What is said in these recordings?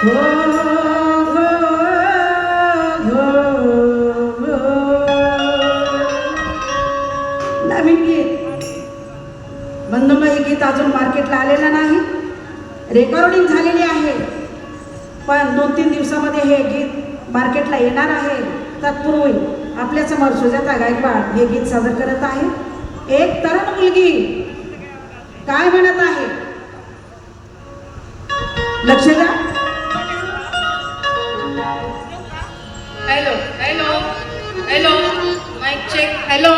हो हो हो हो. नवीन गीत बंधूंनो, हे गीत अजून मार्केटला आलेलं नाही, रेकॉर्डिंग झालेली आहे, पण 2-3 दिवसामध्ये हे गीत मार्केटला येणार आहे. तत्पूर्वी आपल्या समोर सुजाता गायकवाड हे गीत सादर करत आहे. एक तरुण मुलगी काय म्हणत आहे, लक्ष द्या. Hello hello hello, mic check. Hello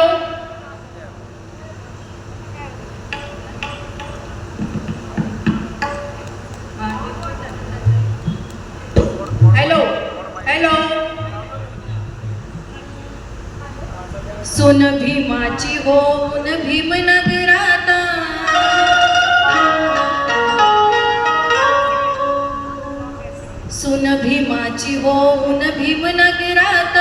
hello hello. सुन भीमाची होऊन भीमनगरात, सुन भीमाची होऊन भीमनगरात,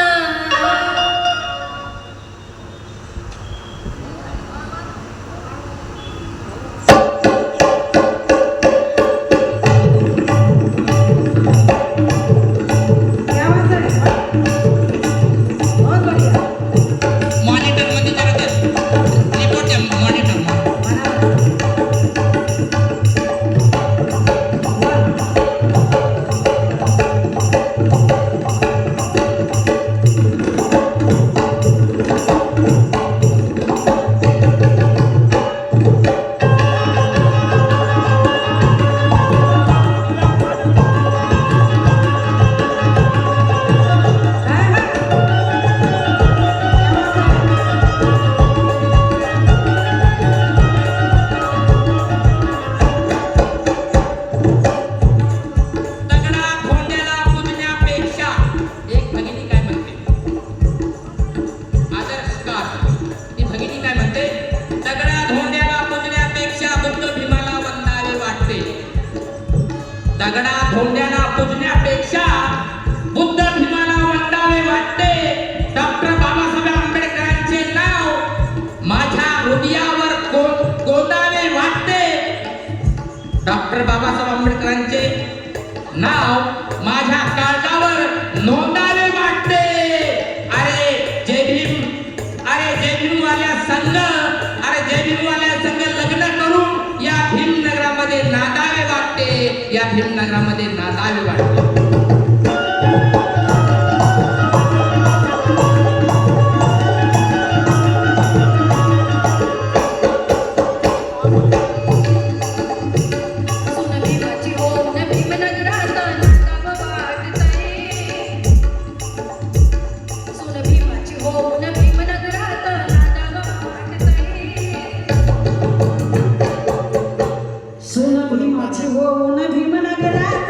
दगडा धोंड्याला पूजण्यापेक्षा बुद्ध भीमाला वंदावे वाटते. डॉक्टर बाबासाहेब आंबेडकरांचे नाव माझ्या हृदयावर गोंदावे वाटते. डॉक्टर बाबासाहेब आंबेडकरांचे नाव माझ्या काळजावर नोंदावे वाटते. अरे जय भीम, अरे जय भीम वाल्या संघ, अरे जय भीम वाल्या संघ लग्न करून या भीमनगरामध्ये नांदावे वाटते, या भीमनगरामध्ये नांदावे वाटते. सुन भीमाची होऊन भीमनगरात,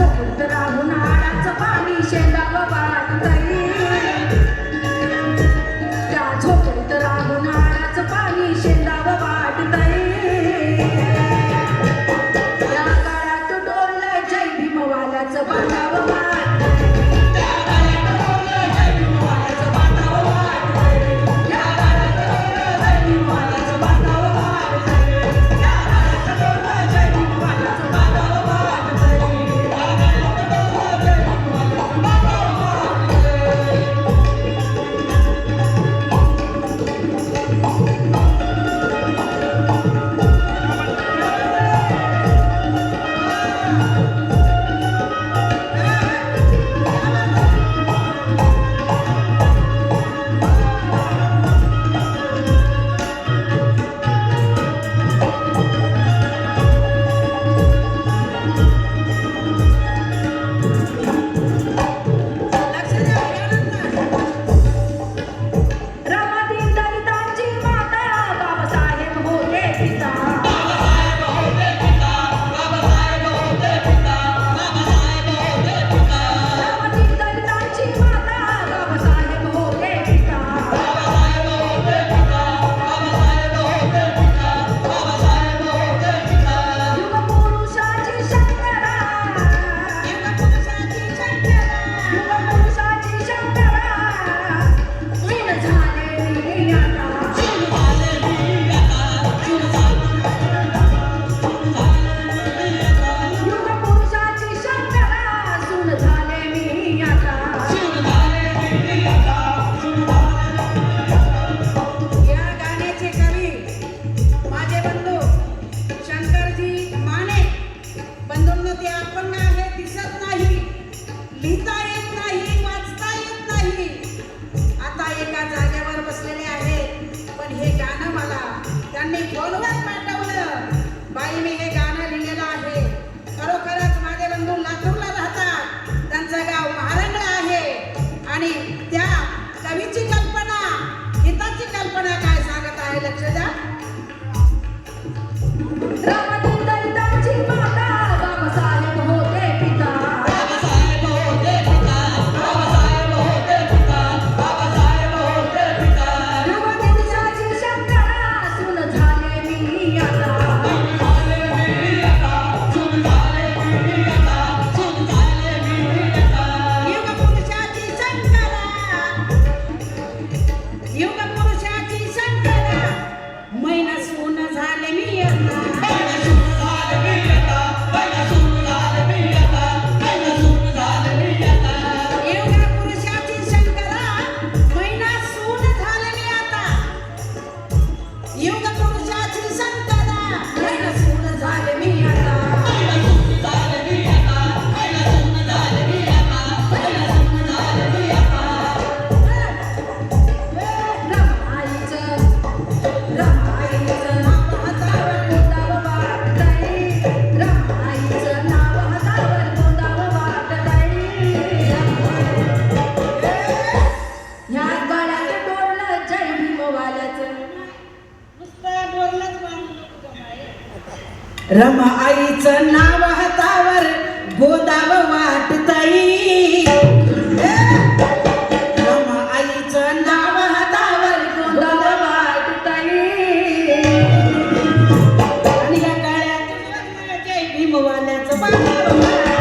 झोपत राहून आडाचं पाणी शेंडावं वाटतंय. त्या झोपत राहून आडाचं पाणी शेंडावं वाटतंय. त्या काळात डोललं जय भीमवाल्याचं बांधावं वाटतंय. त्या काळात डोललं जय भीमवाल्याचं बांधावं वाटतंय. त्या काळात डोललं जय भीमवाल्याचं बांधावं वाटतंय. त्या काळात डोललं जय भीमवाल्याचं बांधावं वाटतंय. त्या काळात डोललं जय भीमवाल्याचं बांधावं वाटतंय. लक्ष द्या, यानंतर रमादीन दलितांची माता बाबासाहेब होते पिता. रमादीन दलितांची माता बाबासाहेब होते पिता. युगपुरुषाची शंकरा, युगपुरुषाची शंकरा, युगपुरुषाची शंकरा सून झालेली आता. युगपुरुषाची शंकरा सून झालेली आता. या गाण्याचे कवी माझे बंधू शंकरजी माने. बंधूंना ते अपंग आहे, दिसत नाही, लिहिता येत नाही, वाचता येत नाही. आता एका जागेवर बसलेले आहेत, पण हे गाणं मला त्यांनी फोनवर पाठवलं. बाई मी हे गाणं लिहिलेलं आहे. खरोखरच माझे बंधू लातूरला राहतात, त्यांचं गाव महारंगळ आहे. आणि त्या कवीची कल्पना, गीताची कल्पना काय सांगत आहे लक्ष द्या. रमादीन दलितांची माता बाबासाहेब होते पिता. युगपुरुषाची शंकरा सून झालेली आता. युगपुरुषाची शंकरा, युगपुरुषाची शंकरा मैना सून झाले मी आता. युगपुरुषाची शंकरा मैना सून झाले मी आता. युगपुरुषाची शंकरा मैना सून झाले मी आता. रमाईचं नाव हातावर गोंदावं वाटतंय. रमाईचं नाव हातावर गोंदावं वाटतंय. ह्या गळ्यात डोललं जय भीमवाल्याचं. नुसतं बोललंच रमाईचं नाव हातावर गोदावं वाटतंय. रमाईचं नाव हातावर गोदावं वाटतंय. आणि या काळ्यात जय भीमवाल्याचं बांधावं वाटतंय.